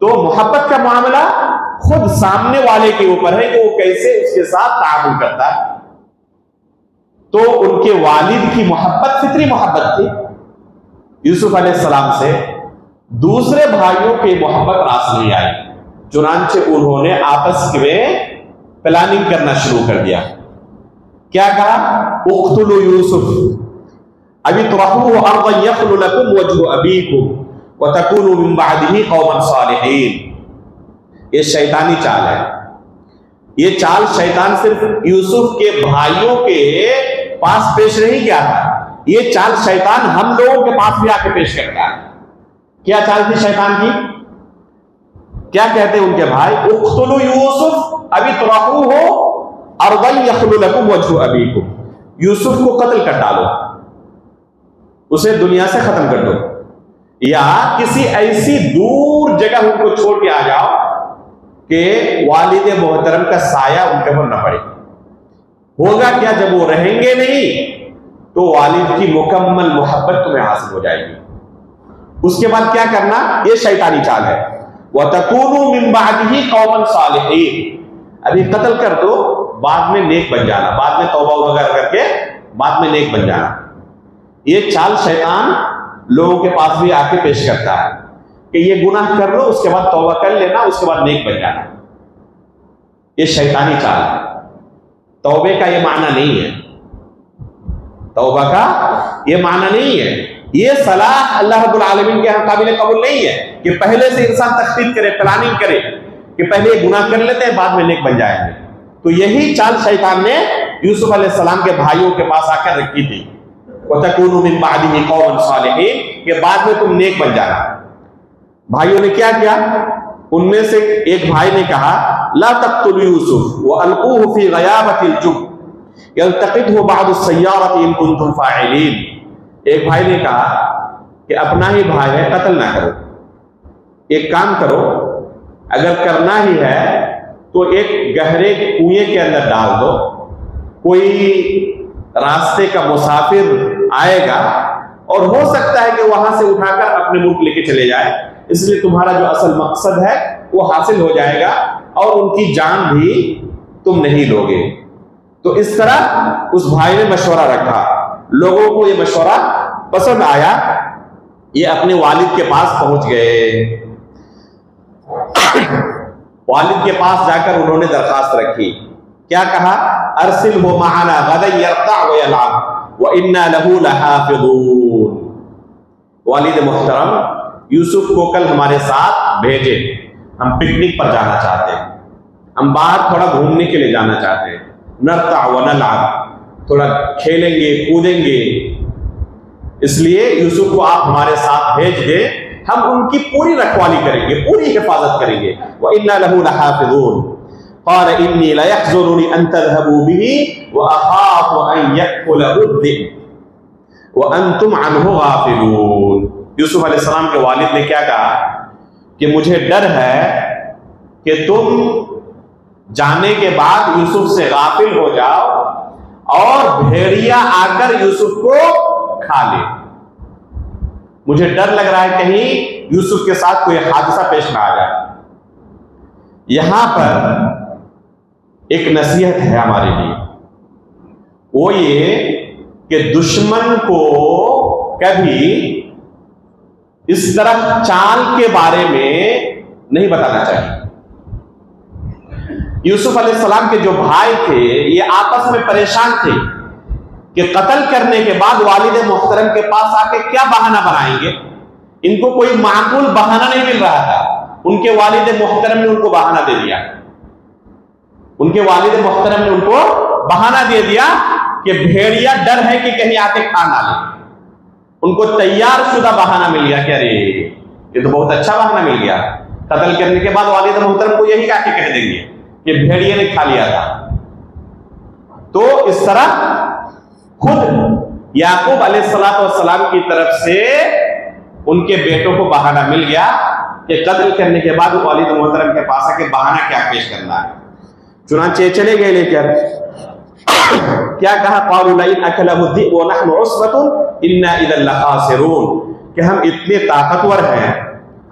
तो मोहब्बत का मामला खुद सामने वाले के ऊपर है कि वो कैसे उसके साथ ताअमुल करता है। तो उनके वालिद की मोहब्बत फितरी मोहब्बत थी। यूसुफ अलैहिस्सलाम से दूसरे भाइयों की मोहब्बत रास नहीं आई, चुनांचे उन्होंने आपस में प्लानिंग करना शुरू कर दिया क्या कहा? उक़्तुलू यूसुफ अवी तुरहूहु अर्दन यख्लु लकुम वजहु अबीकुम व तकूनु मिन बअदिही कौमन सालिहीन। ये शैतानी चाल है। ये चाल शैतान सिर्फ यूसुफ के भाइयों के पास पेश नहीं किया था, ये चाल शैतान हम लोगों के पास भी आके पेश करता है। क्या चाल थी शैतान की? क्या कहते हैं उनके भाई? उक़्तुलू यूसुफ अवी तुरहूहु अर्दन यख्लु लकुम वजहु अबीकुम। यूसुफ को कत्ल कर डालो, उसे दुनिया से खत्म कर दो, या किसी ऐसी दूर जगह उनको छोड़ के आ जाओ कि वालिद मोहतरम का साया उनके ऊपर न पड़े। होगा क्या? जब वो रहेंगे नहीं तो वालिद की मुकम्मल मोहब्बत तुम्हें हासिल हो जाएगी। उसके बाद क्या करना? ये शैतानी चाल है। व तकूनु मिन बअदिही कौमन सालिहीन। अभी कत्ल कर दो, बाद में नेक बन जाना, बाद में तौबा वगैरह करके बाद में नेक बन जाना। ये चाल शैतान लोगों के पास भी आके पेश करता है कि ये गुनाह कर लो, उसके बाद तौबा कर लेना, उसके बाद नेक बन जाना। ये शैतानी चाल है। तौबे का ये माना नहीं है, तौबा का ये माना नहीं है। ये सलाह अल्लाह रब्बुल आलमीन के यहाँ काबिल कबूल नहीं है कि पहले से इंसान तख्तीत करे, प्लानिंग करे कि पहले ये गुनाह कर लेते हैं बाद में नेक बन जाएंगे। तो यही चाल शैतान ने यूसुफ अलैहिस्सलाम के भाइयों के पास आकर रखी थी, व तकूनु मिन बअदिही कौमन सालिहीन, कि बाद में तुम नेक बन जाना। भाइयों ने क्या किया? उनमें से एक भाई ने कहा, ला तक़्तुलू यूसुफ व अलक़ूहु फ़ी ग़याबतिल जुब यल्तक़ितहु बअदु सय्यारति इन कुंतुम फ़ाइलीन। एक भाई ने कहा कि अपना ही भाई है, कत्ल ना करो, एक काम करो, अगर करना ही है तो एक गहरे कुएं के अंदर डाल दो, कोई रास्ते का मुसाफिर आएगा और हो सकता है कि वहां से उठाकर अपने मुल्क लेके चले जाए, इसलिए तुम्हारा जो असल मकसद है वो हासिल हो जाएगा और उनकी जान भी तुम नहीं लोगे। तो इस तरह उस भाई ने मशवरा रखा, लोगों को ये मशवरा पसंद आया, ये अपने वालिद के पास पहुंच गए। वालिद के पास जाकर उन्होंने दरखास्त रखी। क्या कहा? अरसिलहु मअना गदन यरता व यलअब व इन्ना लहू लहाफिज़ून। वालिद मोहतरम, यूसुफ को कल हमारे साथ भेजे, हम पिकनिक पर जाना चाहते हैं, हम बाहर थोड़ा घूमने के लिए जाना चाहते हैं। नरता व नलअब, थोड़ा खेलेंगे कूदेंगे, इसलिए यूसुफ को आप हमारे साथ भेज दें, हम उनकी पूरी रखवाली करेंगे, पूरी हिफाजत करेंगे। व इन्ना लहू लहाफिज़ून। क़ाल इन्नी लयहज़ुनुनी अन तज़हबू बिही व अख़ाफ़ु अन यअकुलहु ज़ि'ब व अंतुम अन्हु गाफ़िलून। यूसुफ अलैहिस्सलाम के वालिद ने क्या कहा कि मुझे डर है कि तुम जाने के बाद यूसुफ से गाफिल हो जाओ और भेड़िया आकर यूसुफ को खा ले। मुझे डर लग रहा है कहीं यूसुफ के साथ कोई हादसा पेश ना आ जाए। यहां पर एक नसीहत है हमारे लिए, वो ये कि दुश्मन को कभी इस तरह चाल के बारे में नहीं बताना चाहिए। यूसुफ अलैहिस्सलाम के जो भाई थे ये आपस में परेशान थे कि कत्ल करने के बाद वालिद मोहतरम के पास आके क्या बहाना बनाएंगे। इनको कोई माकूल बहाना नहीं मिल रहा था। उनके वालिद मोहतरम ने उनको बहाना दे दिया, उनके वालिद मोहतरम ने उनको बहाना दे दिया कि भेड़िया डर है कि कहीं आके खा ना ले। उनको तैयार शुदा बहाना मिल गया कि अरे ये तो बहुत अच्छा बहाना मिल गया, कत्ल करने के बाद वालिद मोहतरम को यही आके कह देंगे कि भेड़िए ने खा लिया था। तो इस तरह खुद याकूब अलैहिस्सलाम की तरफ से उनके बेटों को बहाना मिल गया कि कत्ल करने के बाद वालिद मोहतरम के पास आके बहाना क्या पेश करना है। चुनांचे चले गए लेकर क्या कहा, क़ालू लइन अकलहु ज़ि'ब व नहनु उस्बतुन इन्ना इज़न लख़ासिरून, कि हम इतने ताकतवर हैं,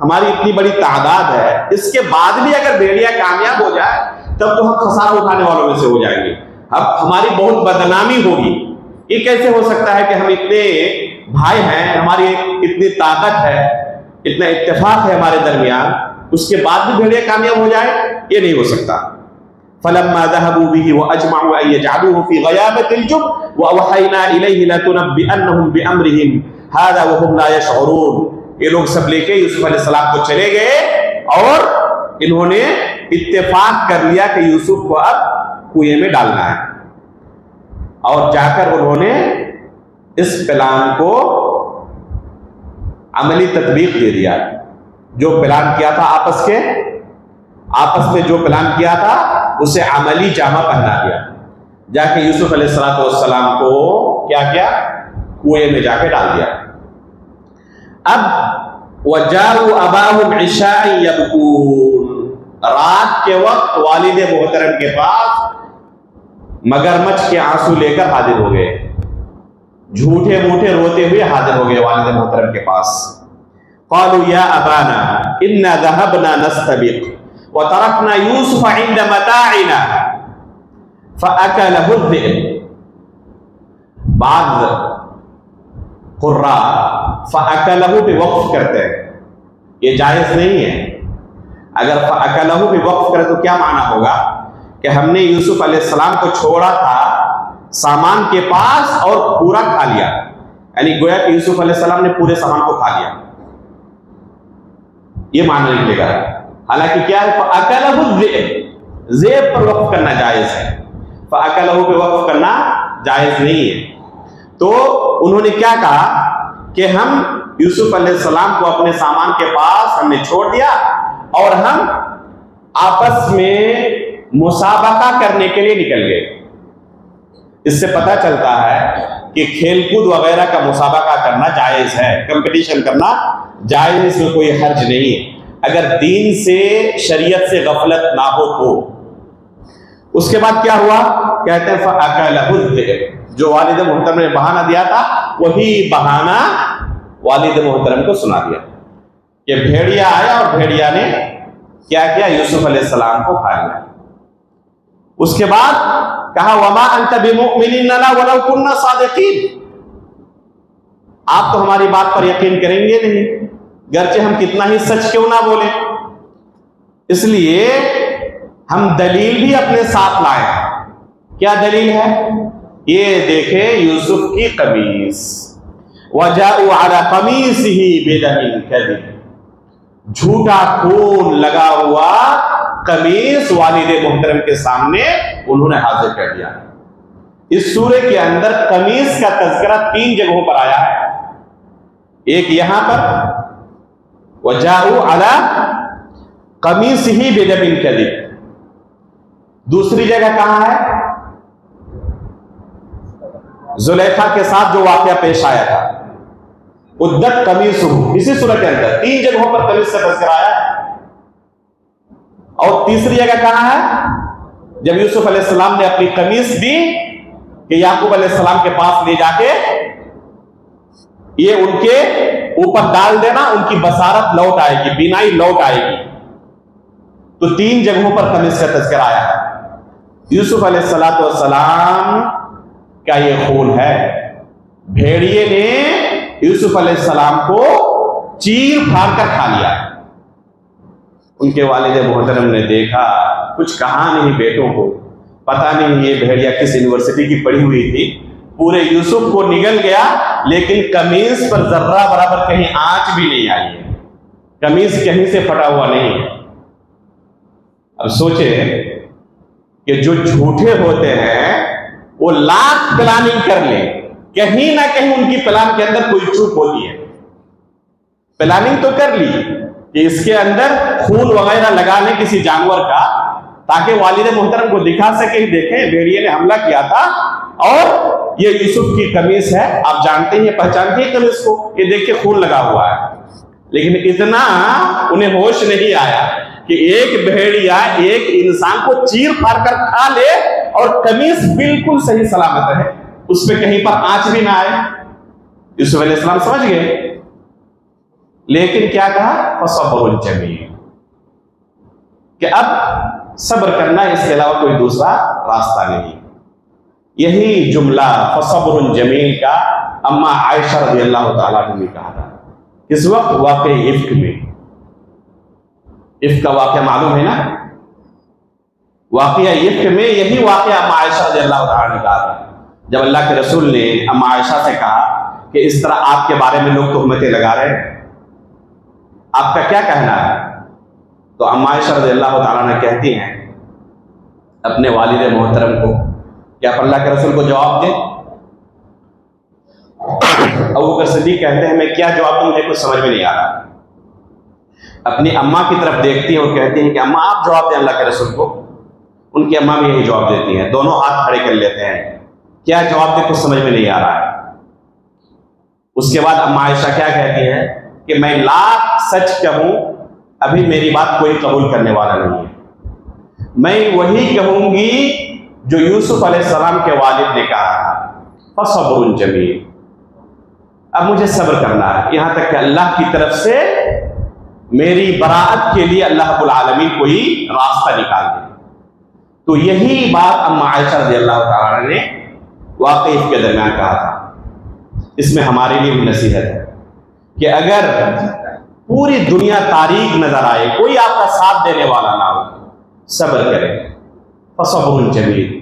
हमारी इतनी बड़ी तादाद है, इसके बाद भी अगर भेड़िया कामयाब हो जाए तब तो हम खसारा उठाने वालों में से हो जाएंगे, अब हमारी बहुत बदनामी होगी। ये कैसे हो सकता है कि हम इतने भाई हैं, हमारी इतनी ताकत है, इतना इत्तेफाक है हमारे दरमियान, उसके बाद भी भेड़िया कामयाब हो जाए, ये नहीं हो सकता। फलम्मा ज़हबू बिही व अजमअू अन यजअलूहु फी ग़याबतिल जुब व अवहयना इलैहि लतुनब्बिअन्नहुम बिअम्रिहिम हाज़ा व हुम ला यशऊरून। ये लोग सब लेके यूसुफ अलैहिस्सलाम को चले गए और इन्होंने इत्तेफाक कर लिया कि यूसुफ को अब कुएं में डालना है, और जाकर उन्होंने इस प्लान को अमली तत्वीक दे दिया। जो प्लान किया था आपस में जो प्लान किया था उसे अमली जामा पहना दिया। जाके यूसुफ अलैहिस्सलाम को क्या किया, कुएं में जाके डाल दिया। अब वजाउ अबाहुम इशाअन यबकून, रात के वक्त वालिद मोहतरम के पास मगरमच्छ के आंसू लेकर हाजिर हो गए, झूठे मूठे रोते हुए हाजिर हो गए वालिद मोहतरम के पास। क़ालू या अबाना इन्ना ज़हबना नस्तबिक़ व तरकना यूसुफ इंद मताइना फ़अकलहु ज़ि'ब। बाद क़ुर्रा फ़अकलहु पे वक्फ करते हैं, ये जायज़ नहीं है। अगर फ़अकलहु पे वक्फ करें तो क्या माना होगा कि हमने यूसुफ अलैहिस्सलाम को छोड़ा था सामान के पास और पूरा खा लिया, यानी गोया कि यूसुफ अलैहिस्सलाम ने पूरे सामान को खा लिया, ये मानना निकलेगा। हालांकि क्या है, फ़अकलहु ज़ि'ब, ज़ेब पर वक्फ करना जायज़ है, फ़अकलहु पे वक्फ करना जायज़ नहीं है। तो उन्होंने क्या कहा कि हम यूसुफ अलैहिस्सलाम को अपने सामान के पास हमने छोड़ दिया और हम आपस में मुसाबका करने के लिए निकल गए। इससे पता चलता है कि खेलकूद वगैरह का मुसाबका करना जायज़ है, कंपटीशन करना जायज़, इसमें कोई हर्ज नहीं है, अगर दीन से शरीयत से गफलत ना हो तो। उसके बाद क्या हुआ, कहते हैं फ़अकलहु ज़ि'ब, जो वालिद मोहतरम ने बहाना दिया था वही बहाना वालिद मोहतरम को सुना दिया कि भेड़िया आया और भेड़िया ने क्या किया, यूसुफ अलैहिस्सलाम को खा लिया। उसके बाद कहा वमा अंत बिमुमिनिन लना वलौ कुन्ना सादिकीन, आप तो हमारी बात पर यकीन करेंगे नहीं, गर्चे हम कितना ही सच क्यों ना बोले। इसलिए हम दलील भी अपने साथ लाए। क्या दलील है, ये देखे यूसुफ की कमीज, वजाउ अला कमीसिही बिदमिन कज़िब, झूठा खून लगा हुआ कमीज वालिद मोहतरम के सामने उन्होंने हाजिर कर दिया। इस सूरे के अंदर कमीज का तज़किरा 3 जगहों पर आया है। एक यहां पर वजाउ अला कमीसिही बिदमिन कज़िब, दूसरी जगह कहां है, जुलेखा के साथ जो वाकया पेश आया था, उद्दत कमीसुहु, इसी सूरत के अंदर 3 जगहों पर कमीज का तज़किरा आया है। और तीसरी जगह कहां है, जब यूसुफ अलैहिस्सलाम ने अपनी कमीज दी कि याकूब अलैहिस्सलाम के पास ले जाके ये उनके ऊपर डाल देना, उनकी बसारत लौट आएगी, बीनाई लौट आएगी। तो 3 जगहों पर कमीज का तज़किरा आया है। यूसुफ अलैहिस्सलाम का ये खून है, भेड़िए ने यूसुफ अलैहिस्सलाम को चीर फाड़ कर खा लिया। उनके वालिद मोहतरम ने देखा, कुछ कहा नहीं बेटों को, पता नहीं ये भेड़िया किस यूनिवर्सिटी की पढ़ी हुई थी, पूरे यूसुफ को निगल गया, लेकिन कमीज पर जर्रा बराबर कहीं आंच भी नहीं आई है, कमीज कहीं से फटा हुआ नहीं है। अब सोचे कि जो झूठे होते हैं वो लाख प्लानिंग कर ले, कहीं ना कहीं उनकी प्लान के अंदर कोई चूक होती है। प्लानिंग तो कर ली कि इसके अंदर खून वगैरह लगा ले किसी जानवर का, ताकि वालिद मोहतरम को दिखा सके, देखें भेड़िए ने हमला किया था और ये यूसुफ की कमीज है, आप जानते हैं, पहचानते हैं कमीज को, ये देखिए खून लगा हुआ है। लेकिन इतना उन्हें होश नहीं आया कि एक भेड़िया एक इंसान को चीर फाड़ कर खा ले और कमीज बिल्कुल सही सलामत है, उसमें कहीं पर आंच भी ना आए। यूसुफ अलैहिस्सलाम समझ गए, लेकिन क्या कहा, फसब्रुन जमील, कि अब सब्र करना, इसके अलावा कोई दूसरा रास्ता नहीं। यही जुमला फसब्रुन जमील का अम्मा आयशा रज़ियल्लाहु ताला अन्हा ने कहा था। इस वक्त वाक़ई इफ्क में, इफ्क का वाक़या मालूम है ना, वाक़या इफ्क में यही वाक़या अम्मा आयशा रज़ियल्लाहु ताला ने कहा था, जब अल्लाह के रसूल ने अम्मा आयशा से कहा कि इस तरह आपके बारे में लोग तोहमतें लगा रहे हैं, आपका क्या कहना है? तो अम्मा आयशा रज़ियल्लाहु ताला ने कहती हैं अपने वालिद मोहतरम को कि आप अल्लाह के रसूल को जवाब दें। अबू बकर सिद्दीक़ कहते हैं मैं क्या जवाब दूं, मुझे कुछ समझ में नहीं आ रहा। अपनी अम्मा की तरफ देखती हैं और कहती हैं कि अम्मा आप जवाब दें अल्लाह के रसूल को। उनकी अम्मा भी यही जवाब देती हैं, दोनों हाथ खड़े कर लेते हैं, क्या जवाब दें कुछ समझ में नहीं आ रहा है। उसके बाद अम्मा आयशा क्या कहती हैं कि मैं लाख सच कहूं अभी मेरी बात कोई कबूल करने वाला नहीं है, मैं वही कहूंगी जो यूसुफ अलैहिस्सलाम के वालिद ने कहा था, फसब्रुन जमील। अब मुझे सब्र करना है, यहां तक कि अल्लाह की तरफ से मेरी बराअत के लिए अल्लाह रब्बुल आलमीन कोई रास्ता निकाल दे। तो यही बात अम्मा आयशा रज़ियल्लाहु ताला ने वाक़ई के दरमियान कहा था। इसमें हमारे लिए भी नसीहत है कि अगर पूरी दुनिया तारीक नजर आए, कोई आपका साथ देने वाला ना हो, सब्र करें, फसब्रुन जमील।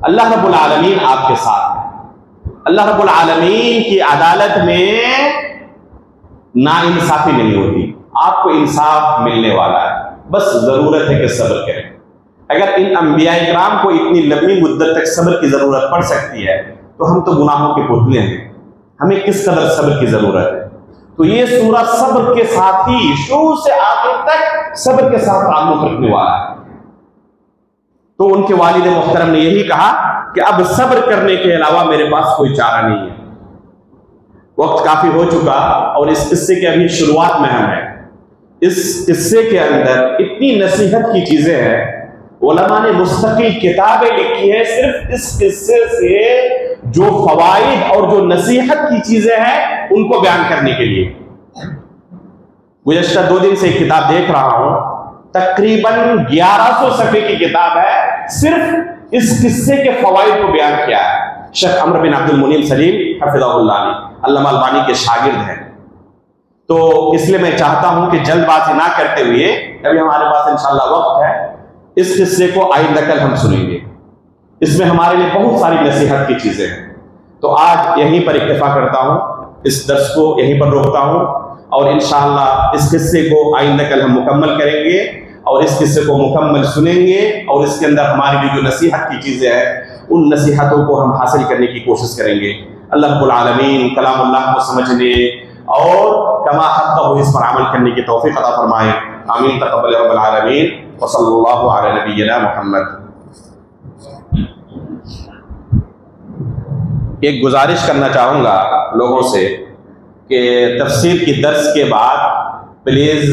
अल्लाह रब्बुल आलमीन आपके साथ है। अल्लाह रब्बुल आलमीन की अदालत में नाइंसाफी नहीं होती, आपको इंसाफ मिलने वाला है, बस जरूरत है कि सब्र करें। अगर इन अंबिया इकराम को इतनी लंबी मुद्दत तक सब्र की जरूरत पड़ सकती है तो हम तो गुनाहों के पुतले हैं, हमें किस कदर सब्र की जरूरत है। तो ये सूरह सब्र के साथ ही शुरू से आखिर तक सब्र के साथ ताल्लुक रखने वाला है। तो उनके वालिद मोहतरम ने यही कहा कि अब सब्र करने के अलावा मेरे पास कोई चारा नहीं है। वक्त काफी हो चुका और इस किस्से के अभी शुरुआत में हम हैं। इस किस्से के अंदर इतनी नसीहत की चीजें हैं, उलमा ने मुस्तकिल किताबें लिखी हैं सिर्फ इस किस्से से जो फवाइद और जो नसीहत की चीजें हैं उनको बयान करने के लिए। गुज़श्ता 2 दिन से एक किताब देख रहा हूं, तकरीबन 1100 सफ़े की किताब है, सिर्फ इस किस्से के फवाइद को बयान किया है। शेख अमर बिन अब्दुल मुनीम सलीम हफ़िज़हुल्लाह अल्लामा अलबानी के शागिर्द हैं। तो इसलिए मैं चाहता हूं कि जल्दबाजी ना करते हुए, अभी हमारे पास इंशाअल्लाह वक्त है, इस किस्से को आइंदा कल हम सुनेंगे। इसमें हमारे लिए बहुत सारी नसीहत की चीजें हैं। तो आज यहीं पर इक्तफा करता हूं, इस दर्स को यहीं पर रोकता हूं और इंशाअल्लाह इस किस्से को आइंदा कल हम मुकम्मल करेंगे और इस किस्से को मुकम्मल सुनेंगे और इसके अंदर हमारी भी जो नसीहत की चीजें हैं उन नसीहतों को हम हासिल करने की कोशिश करेंगे। अल्लाह रब्बुल आलमीन कलामुल्लाह को समझने और कमा हक़ हो इस पर अमल करने की तौफीक अता फरमाए। आमीन तक़ब्बल रब्बुल आलमीन व सल्लल्लाहु अला नबिय्यिना मुहम्मद। एक गुजारिश करना चाहूँगा लोगों से कि तफसीर की दर्स के बाद प्लीज़